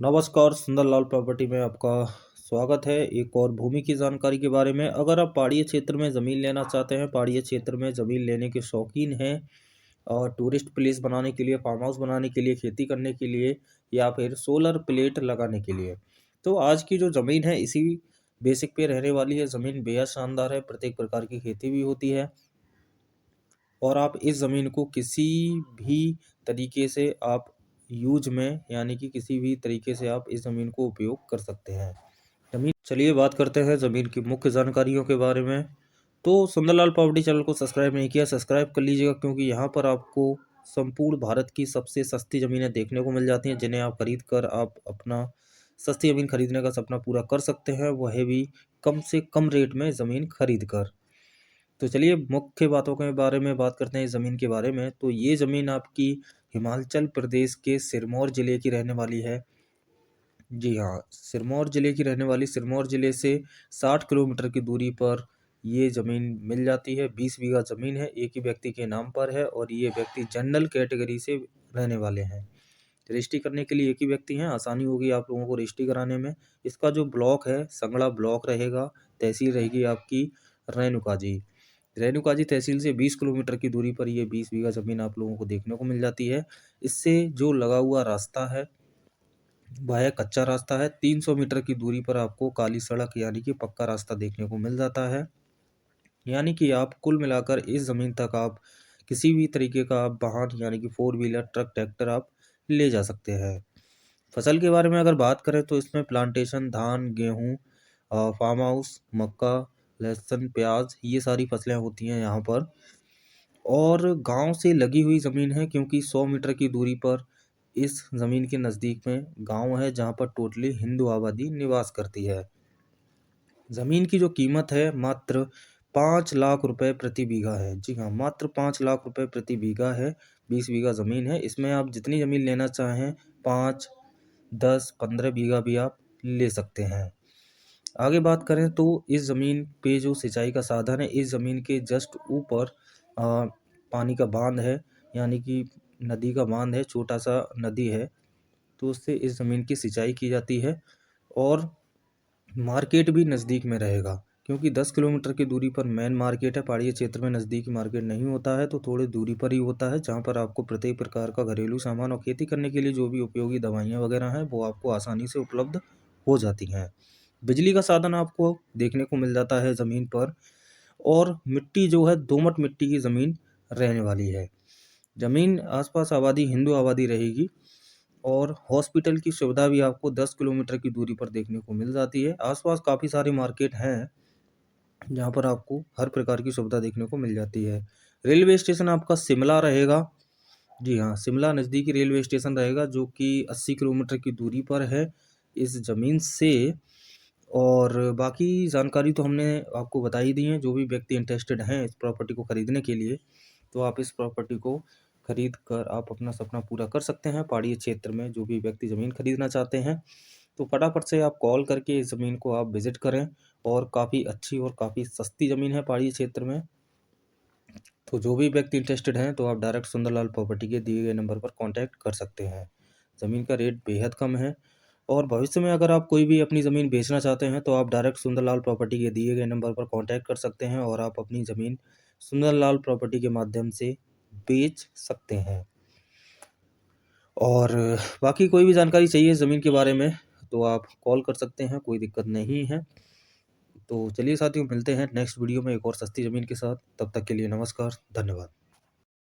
नमस्कार, सुंदरलाल प्रॉपर्टी में आपका स्वागत है एक और भूमि की जानकारी के बारे में। अगर आप पहाड़ियों क्षेत्र में ज़मीन लेना चाहते हैं, पहाड़ियों क्षेत्र में ज़मीन लेने के शौकीन हैं और टूरिस्ट प्लेस बनाने के लिए, फार्म हाउस बनाने के लिए, खेती करने के लिए या फिर सोलर प्लेट लगाने के लिए, तो आज की जो ज़मीन है इसी बेसिक पे रहने वाली है। ज़मीन बेहद शानदार है, प्रत्येक प्रकार की खेती भी होती है और आप इस ज़मीन को किसी भी तरीके से आप यूज में यानी कि किसी भी तरीके से आप इस ज़मीन को उपयोग कर सकते हैं। ज़मीन चलिए बात करते हैं ज़मीन की मुख्य जानकारियों के बारे में। तो सुंदरलाल प्रॉपर्टी चैनल को सब्सक्राइब नहीं किया, सब्सक्राइब कर लीजिएगा क्योंकि यहाँ पर आपको संपूर्ण भारत की सबसे सस्ती ज़मीनें देखने को मिल जाती हैं, जिन्हें आप खरीद कर आप अपना सस्ती ज़मीन खरीदने का सपना पूरा कर सकते हैं, वह भी कम से कम रेट में ज़मीन खरीद कर। तो चलिए मुख्य बातों के बारे में बात करते हैं इस ज़मीन के बारे में। तो ये ज़मीन आपकी हिमाचल प्रदेश के सिरमौर ज़िले की रहने वाली है। जी हाँ, सिरमौर ज़िले की रहने वाली, सिरमौर ज़िले से 60 किलोमीटर की दूरी पर ये ज़मीन मिल जाती है। 20 बीघा ज़मीन है, एक ही व्यक्ति के नाम पर है और ये व्यक्ति जनरल कैटेगरी से रहने वाले हैं। रजिस्ट्री करने के लिए एक ही व्यक्ति हैं, आसानी होगी आप लोगों को रजिस्ट्री कराने में। इसका जो ब्लॉक है, संगड़ा ब्लॉक रहेगा, तहसील रहेगी आपकी रेणुकाजी। रेणुकाजी तहसील से 20 किलोमीटर की दूरी पर ये 20 बीघा ज़मीन आप लोगों को देखने को मिल जाती है। इससे जो लगा हुआ रास्ता है, वह कच्चा रास्ता है। 300 मीटर की दूरी पर आपको काली सड़क यानी कि पक्का रास्ता देखने को मिल जाता है। यानी कि आप कुल मिलाकर इस ज़मीन तक आप किसी भी तरीके का आप वाहन यानी कि 4 व्हीलर, ट्रक, ट्रैक्टर आप ले जा सकते हैं। फसल के बारे में अगर बात करें तो इसमें प्लांटेशन, धान, गेहूँ, फार्म हाउस, मक्का, लहसुन, प्याज ये सारी फसलें होती हैं यहाँ पर। और गाँव से लगी हुई ज़मीन है क्योंकि 100 मीटर की दूरी पर इस ज़मीन के नज़दीक में गाँव है जहाँ पर टोटली हिंदू आबादी निवास करती है। ज़मीन की जो कीमत है मात्र 5 लाख रुपए प्रति बीघा है। जी हाँ, मात्र 5 लाख रुपए प्रति बीघा है। 20 बीघा ज़मीन है। इसमें आप जितनी ज़मीन लेना चाहें 5, 10, 15 बीघा भी आप ले सकते हैं। आगे बात करें तो इस ज़मीन पे जो सिंचाई का साधन है, इस ज़मीन के जस्ट ऊपर पानी का बांध है, यानी कि नदी का बांध है, छोटा-सा नदी है, तो उससे इस ज़मीन की सिंचाई की जाती है और मार्केट भी नज़दीक में रहेगा क्योंकि 10 किलोमीटर की दूरी पर मेन मार्केट है। पहाड़ियों क्षेत्र में नज़दीकी मार्केट नहीं होता है, तो थोड़ी दूरी पर ही होता है, जहाँ पर आपको प्रत्येक प्रकार का घरेलू सामान और खेती करने के लिए जो भी उपयोगी दवाइयाँ वगैरह हैं, वो आपको आसानी से उपलब्ध हो जाती हैं। बिजली का साधन आपको देखने को मिल जाता है ज़मीन पर और मिट्टी जो है दोमट मिट्टी की ज़मीन रहने वाली है। ज़मीन आस-पास आबादी हिंदू आबादी रहेगी और हॉस्पिटल की सुविधा भी आपको 10 किलोमीटर की दूरी पर देखने को मिल जाती है। आस-पास काफ़ी सारे मार्केट हैं, जहाँ पर आपको हर प्रकार की सुविधा देखने को मिल जाती है। रेलवे स्टेशन आपका शिमला रहेगा। जी हाँ, शिमला नज़दीकी रेलवे स्टेशन रहेगा जो कि 80 किलोमीटर की दूरी पर है इस ज़मीन से। और बाकी जानकारी तो हमने आपको बता ही दी है। जो भी व्यक्ति इंटरेस्टेड हैं इस प्रॉपर्टी को खरीदने के लिए, तो आप इस प्रॉपर्टी को खरीद कर आप अपना सपना पूरा कर सकते हैं। पहाड़ी क्षेत्र में जो भी व्यक्ति ज़मीन खरीदना चाहते हैं, तो फटाफट से आप कॉल करके इस ज़मीन को आप विज़िट करें और काफ़ी अच्छी और काफ़ी सस्ती ज़मीन है पहाड़ी क्षेत्र में। तो जो भी व्यक्ति इंटरेस्टेड हैं, तो आप डायरेक्ट सुंदरलाल प्रॉपर्टी के दिए गए नंबर पर कॉन्टैक्ट कर सकते हैं। ज़मीन का रेट बेहद कम है और भविष्य में अगर आप कोई भी अपनी ज़मीन बेचना चाहते हैं, तो आप डायरेक्ट सुंदरलाल प्रॉपर्टी के दिए गए नंबर पर कॉन्टैक्ट कर सकते हैं और आप अपनी ज़मीन सुंदरलाल प्रॉपर्टी के माध्यम से बेच सकते हैं। और बाकी कोई भी जानकारी चाहिए ज़मीन के बारे में, तो आप कॉल कर सकते हैं, कोई दिक्कत नहीं है। तो चलिए साथियों, मिलते हैं नेक्स्ट वीडियो में एक और सस्ती ज़मीन के साथ। तब तक के लिए नमस्कार, धन्यवाद।